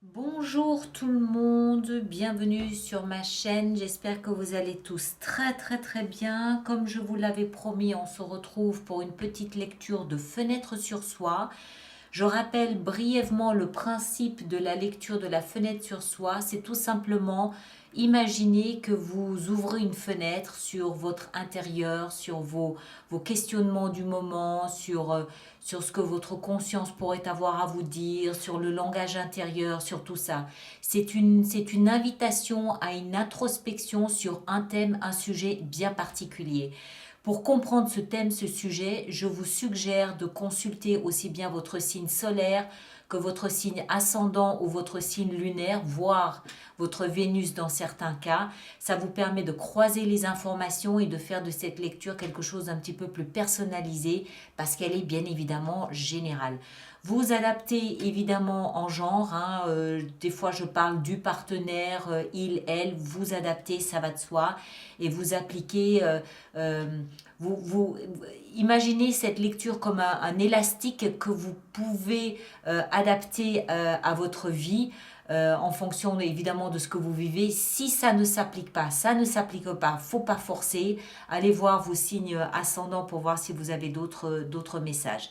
Bonjour tout le monde, bienvenue sur ma chaîne, j'espère que vous allez tous très bien. Comme je vous l'avais promis, on se retrouve pour une petite lecture de Fenêtre sur soi. Je rappelle brièvement le principe de la lecture de la fenêtre sur soi, c'est tout simplement imaginer que vous ouvrez une fenêtre sur votre intérieur, sur vos questionnements du moment, sur ce que votre conscience pourrait avoir à vous dire, sur le langage intérieur, sur tout ça. C'est une invitation à une introspection sur un thème, un sujet bien particulier. Pour comprendre ce thème, ce sujet, je vous suggère de consulter aussi bien votre signe solaire que votre signe ascendant ou votre signe lunaire, voire votre Vénus dans certains cas. Ça vous permet de croiser les informations et de faire de cette lecture quelque chose d'un petit peu plus personnalisé parce qu'elle est bien évidemment générale. Vous adaptez évidemment en genre, hein, des fois je parle du partenaire, il, elle, vous adaptez, ça va de soi, et vous appliquez, vous imaginez cette lecture comme un élastique que vous pouvez adapter à votre vie en fonction évidemment de ce que vous vivez. Si ça ne s'applique pas, ça ne s'applique pas, faut pas forcer. Allez voir vos signes ascendants pour voir si vous avez d'autres messages.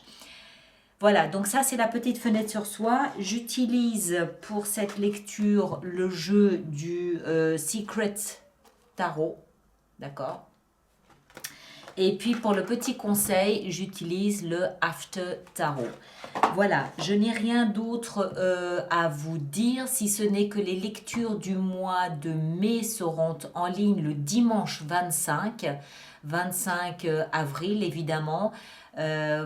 Voilà, donc ça c'est la petite fenêtre sur soi. J'utilise pour cette lecture le jeu du Secret Tarot, d'accord. Et puis pour le petit conseil, j'utilise le After Tarot. Voilà, je n'ai rien d'autre à vous dire, si ce n'est que les lectures du mois de mai seront en ligne le dimanche 25 avril évidemment.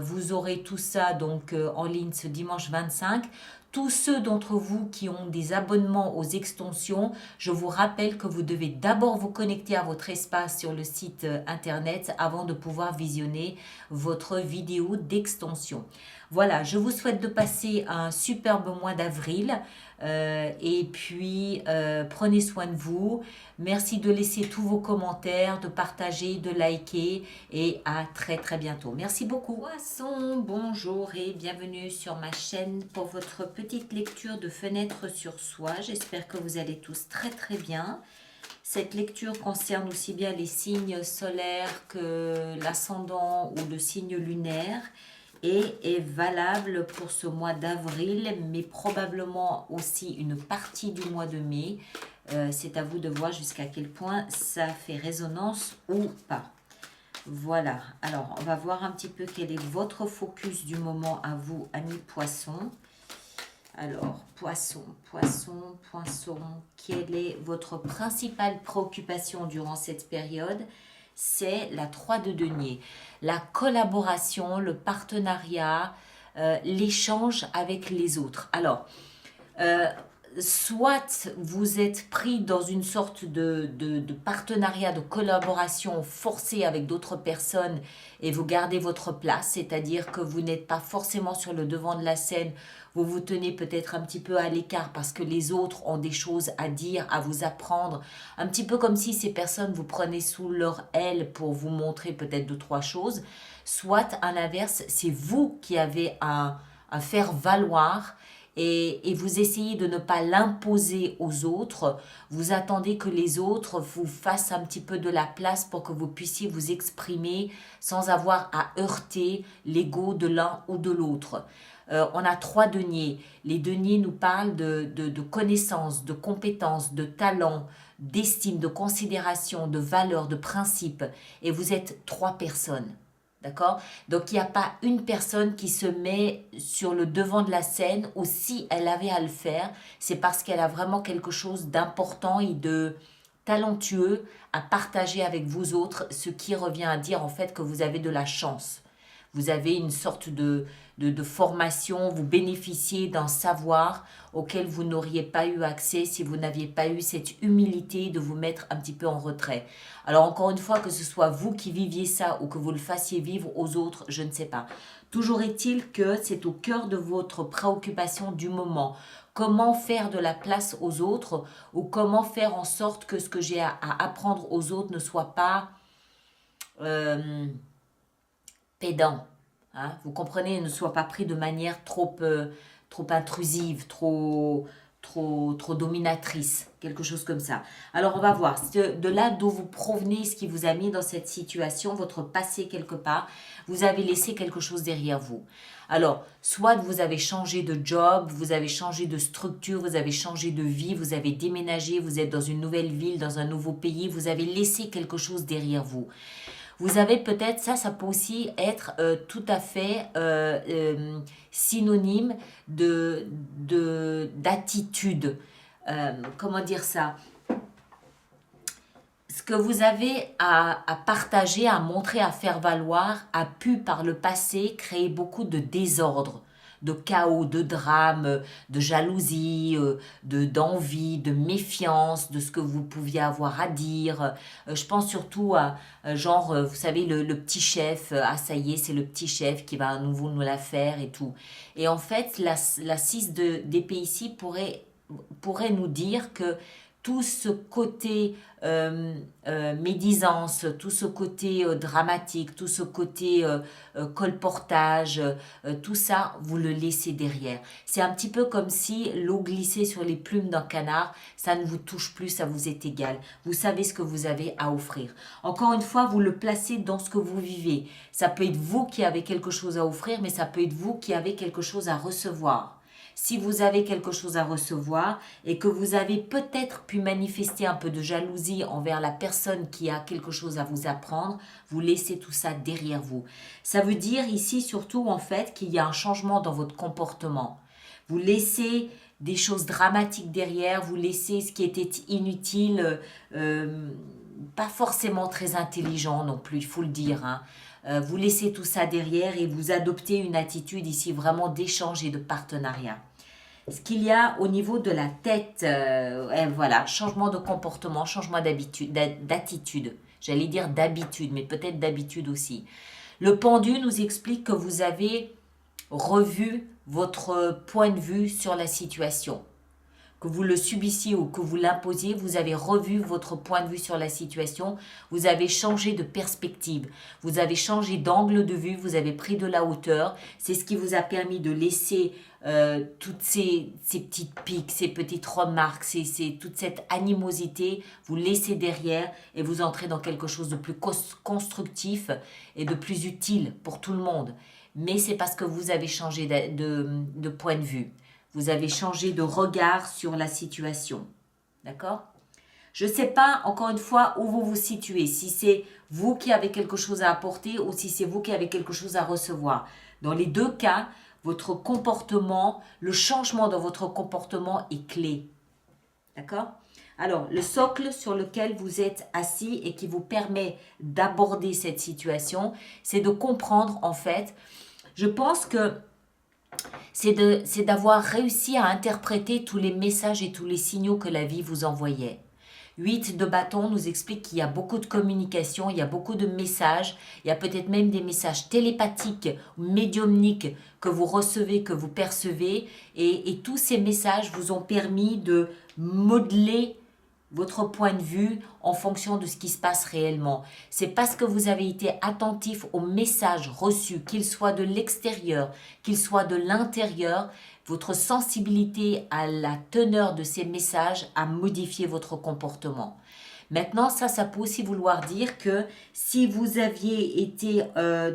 Vous aurez tout ça donc en ligne ce dimanche 25. Tous ceux d'entre vous qui ont des abonnements aux extensions, je vous rappelle que vous devez d'abord vous connecter à votre espace sur le site internet avant de pouvoir visionner votre vidéo d'extension. Voilà, je vous souhaite de passer un superbe mois d'avril et puis prenez soin de vous. Merci de laisser tous vos commentaires, de partager, de liker et à très bientôt. Merci beaucoup. Poisson, bonjour et bienvenue sur ma chaîne pour votre petite lecture de Fenêtre sur soi. J'espère que vous allez tous très bien. Cette lecture concerne aussi bien les signes solaires que l'ascendant ou le signe lunaire et est valable pour ce mois d'avril, mais probablement aussi une partie du mois de mai. C'est à vous de voir jusqu'à quel point ça fait résonance ou pas. Voilà, alors on va voir un petit peu quel est votre focus du moment à vous, amis poissons. Alors, poisson, quelle est votre principale préoccupation durant cette période? C'est la 3 de denier. La collaboration, le partenariat, l'échange avec les autres. Alors, euh, soit vous êtes pris dans une sorte de partenariat, de collaboration forcée avec d'autres personnes et vous gardez votre place, c'est-à-dire que vous n'êtes pas forcément sur le devant de la scène, vous vous tenez peut-être un petit peu à l'écart parce que les autres ont des choses à dire, à vous apprendre, un petit peu comme si ces personnes vous prenaient sous leur aile pour vous montrer peut-être deux, trois choses, soit à l'inverse, c'est vous qui avez à faire valoir et vous essayez de ne pas l'imposer aux autres, vous attendez que les autres vous fassent un petit peu de la place pour que vous puissiez vous exprimer sans avoir à heurter l'ego de l'un ou de l'autre. On a 3 deniers. Les deniers nous parlent de connaissances, de compétences, de talents, d'estime, de considération, de valeurs, de principes. Et vous êtes 3 personnes. D'accord? Donc il n'y a pas une personne qui se met sur le devant de la scène ou si elle avait à le faire, c'est parce qu'elle a vraiment quelque chose d'important et de talentueux à partager avec vous autres, ce qui revient à dire en fait que vous avez de la chance. Vous avez une sorte de formation, vous bénéficiez d'un savoir auquel vous n'auriez pas eu accès si vous n'aviez pas eu cette humilité de vous mettre un petit peu en retrait. Alors encore une fois, que ce soit vous qui viviez ça ou que vous le fassiez vivre aux autres, je ne sais pas. Toujours est-il que c'est au cœur de votre préoccupation du moment. Comment faire de la place aux autres ou comment faire en sorte que ce que j'ai à apprendre aux autres ne soit pas euh, pédant. Hein, vous comprenez, ne soit pas pris de manière trop intrusive, trop... trop dominatrice, quelque chose comme ça. Alors on va voir, de là d'où vous provenez, ce qui vous a mis dans cette situation, votre passé quelque part, vous avez laissé quelque chose derrière vous. Alors, soit vous avez changé de job, vous avez changé de structure, vous avez changé de vie, vous avez déménagé, vous êtes dans une nouvelle ville, dans un nouveau pays, vous avez laissé quelque chose derrière vous. Vous avez peut-être, ça peut aussi être tout à fait synonyme d'attitude. Comment dire ça? Ce que vous avez à partager, à montrer, à faire valoir, a pu par le passé créer beaucoup de désordre, de chaos, de drame, de jalousie, d'envie, de méfiance, de ce que vous pouviez avoir à dire. Je pense surtout à, genre, vous savez, le petit chef, ah ça y est, c'est le petit chef qui va à nouveau nous la faire et tout. Et en fait, la 6 d'épée ici pourrait nous dire que tout ce côté médisance, tout ce côté dramatique, tout ce côté colportage, tout ça, vous le laissez derrière. C'est un petit peu comme si l'eau glissait sur les plumes d'un canard, ça ne vous touche plus, ça vous est égal. Vous savez ce que vous avez à offrir. Encore une fois, vous le placez dans ce que vous vivez. Ça peut être vous qui avez quelque chose à offrir, mais ça peut être vous qui avez quelque chose à recevoir. Si vous avez quelque chose à recevoir et que vous avez peut-être pu manifester un peu de jalousie envers la personne qui a quelque chose à vous apprendre, vous laissez tout ça derrière vous. Ça veut dire ici surtout en fait qu'il y a un changement dans votre comportement. Vous laissez des choses dramatiques derrière, vous laissez ce qui était inutile, pas forcément très intelligent non plus, il faut le dire, hein. Vous laissez tout ça derrière et vous adoptez une attitude ici vraiment d'échange et de partenariat. Ce qu'il y a au niveau de la tête, voilà, changement de comportement, changement d'attitude. J'allais dire d'habitude, mais peut-être d'habitude aussi. Le pendu nous explique que vous avez revu votre point de vue sur la situation. Que vous le subissiez ou que vous l'imposiez, vous avez revu votre point de vue sur la situation, vous avez changé de perspective, vous avez changé d'angle de vue, vous avez pris de la hauteur. C'est ce qui vous a permis de laisser toutes ces petites piques, ces petites remarques, toute cette animosité, vous laissez derrière et vous entrez dans quelque chose de plus constructif et de plus utile pour tout le monde. Mais c'est parce que vous avez changé de point de vue. Vous avez changé de regard sur la situation. D'accord? Je ne sais pas, encore une fois, où vous vous situez. Si c'est vous qui avez quelque chose à apporter ou si c'est vous qui avez quelque chose à recevoir. Dans les deux cas, votre comportement, le changement dans votre comportement est clé. D'accord? Alors, le socle sur lequel vous êtes assis et qui vous permet d'aborder cette situation, c'est de comprendre, en fait, je pense que c'est d'avoir réussi à interpréter tous les messages et tous les signaux que la vie vous envoyait. 8 de bâton nous explique qu'il y a beaucoup de communication, il y a beaucoup de messages, il y a peut-être même des messages télépathiques ou médiumniques que vous recevez, que vous percevez, et tous ces messages vous ont permis de modeler votre point de vue en fonction de ce qui se passe réellement. C'est parce que vous avez été attentif aux messages reçus, qu'ils soient de l'extérieur, qu'ils soient de l'intérieur, votre sensibilité à la teneur de ces messages a modifié votre comportement. Maintenant, ça peut aussi vouloir dire que si vous aviez été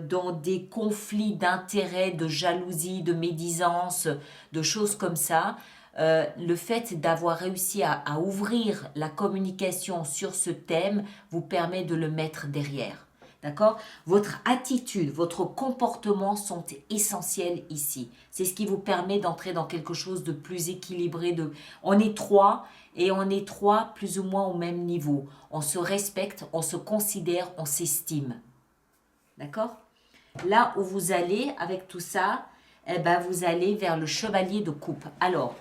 dans des conflits d'intérêts, de jalousie, de médisance, de choses comme ça, le fait d'avoir réussi à ouvrir la communication sur ce thème vous permet de le mettre derrière. D'accord? Votre attitude, votre comportement sont essentiels ici. C'est ce qui vous permet d'entrer dans quelque chose de plus équilibré. On est trois et on est trois plus ou moins au même niveau. On se respecte, on se considère, on s'estime. D'accord? Là où vous allez avec tout ça, eh ben vous allez vers le chevalier de coupe. Alors,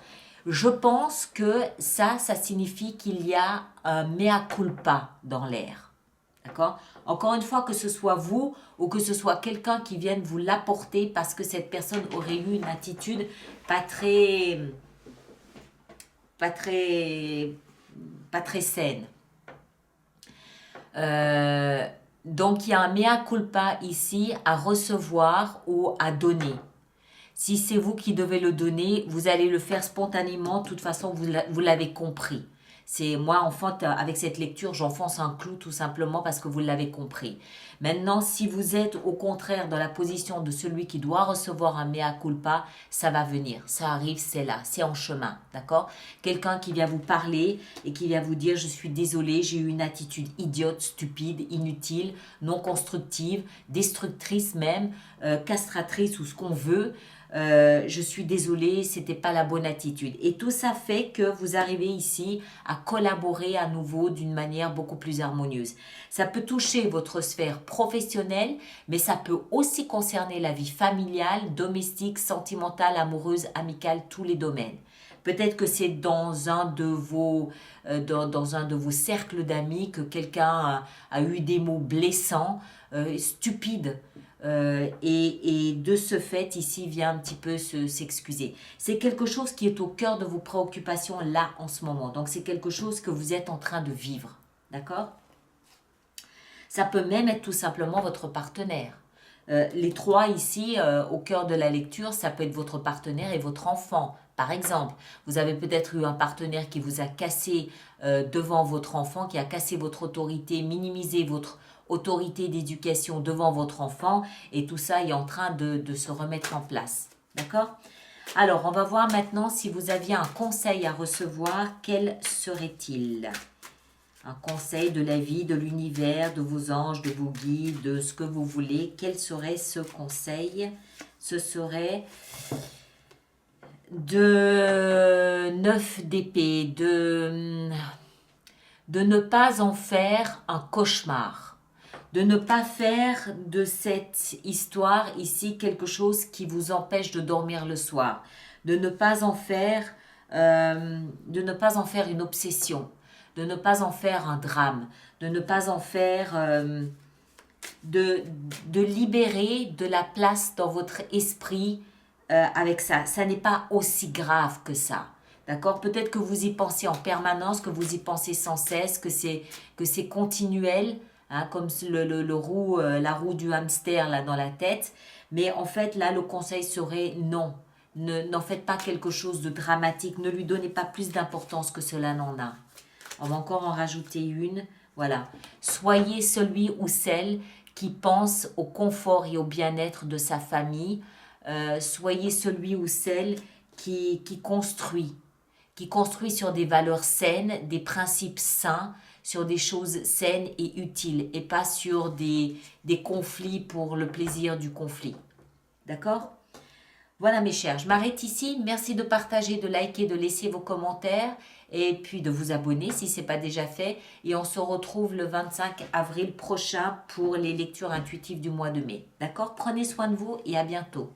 je pense que ça signifie qu'il y a un mea culpa dans l'air. D'accord? Encore une fois, que ce soit vous ou que ce soit quelqu'un qui vienne vous l'apporter parce que cette personne aurait eu une attitude pas très saine. Donc, il y a un mea culpa ici à recevoir ou à donner. Si c'est vous qui devez le donner, vous allez le faire spontanément. De toute façon, vous l'avez compris. C'est moi, en fait, avec cette lecture, j'enfonce un clou tout simplement parce que vous l'avez compris. Maintenant, si vous êtes au contraire dans la position de celui qui doit recevoir un mea culpa, ça va venir, ça arrive, c'est là, c'est en chemin, d'accord? Quelqu'un qui vient vous parler et qui vient vous dire: je suis désolé, j'ai eu une attitude idiote, stupide, inutile, non constructive, destructrice même, castratrice ou ce qu'on veut. Je suis désolée, c'était pas la bonne attitude. Et tout ça fait que vous arrivez ici à collaborer à nouveau d'une manière beaucoup plus harmonieuse. Ça peut toucher votre sphère professionnelle, mais ça peut aussi concerner la vie familiale, domestique, sentimentale, amoureuse, amicale, tous les domaines. Peut-être que c'est dans un de vos cercles d'amis que quelqu'un a eu des mots blessants, stupides. Et de ce fait, ici, vient un petit peu s'excuser. C'est quelque chose qui est au cœur de vos préoccupations là en ce moment. Donc, c'est quelque chose que vous êtes en train de vivre. D'accord? Ça peut même être tout simplement votre partenaire. Les trois ici, au cœur de la lecture, ça peut être votre partenaire et votre enfant. Par exemple, vous avez peut-être eu un partenaire qui vous a cassé devant votre enfant, qui a cassé votre autorité, minimisé votre autorité d'éducation devant votre enfant, et tout ça est en train de se remettre en place. D'accord? Alors, on va voir maintenant si vous aviez un conseil à recevoir, quel serait-il? Un conseil de la vie, de l'univers, de vos anges, de vos guides, de ce que vous voulez. Quel serait ce conseil? Ce serait de 9 d'épée, de ne pas en faire un cauchemar. De ne pas faire de cette histoire ici quelque chose qui vous empêche de dormir le soir. De ne pas en faire une obsession. De ne pas en faire un drame. De ne pas en faire... de libérer de la place dans votre esprit avec ça. Ça n'est pas aussi grave que ça. D'accord? Peut-être que vous y pensez en permanence, que vous y pensez sans cesse, que c'est continuel, hein, comme la roue du hamster là dans la tête. Mais en fait, là, le conseil serait non. N'en faites pas quelque chose de dramatique. Ne lui donnez pas plus d'importance que cela n'en a. On va encore en rajouter une. Voilà. Soyez celui ou celle qui pense au confort et au bien-être de sa famille. Soyez celui ou celle qui construit sur des valeurs saines, des principes sains, sur des choses saines et utiles, et pas sur des conflits pour le plaisir du conflit. D'accord? Voilà mes chers, je m'arrête ici. Merci de partager, de liker, de laisser vos commentaires et puis de vous abonner si ce n'est pas déjà fait. Et on se retrouve le 25 avril prochain pour les lectures intuitives du mois de mai. D'accord? Prenez soin de vous et à bientôt.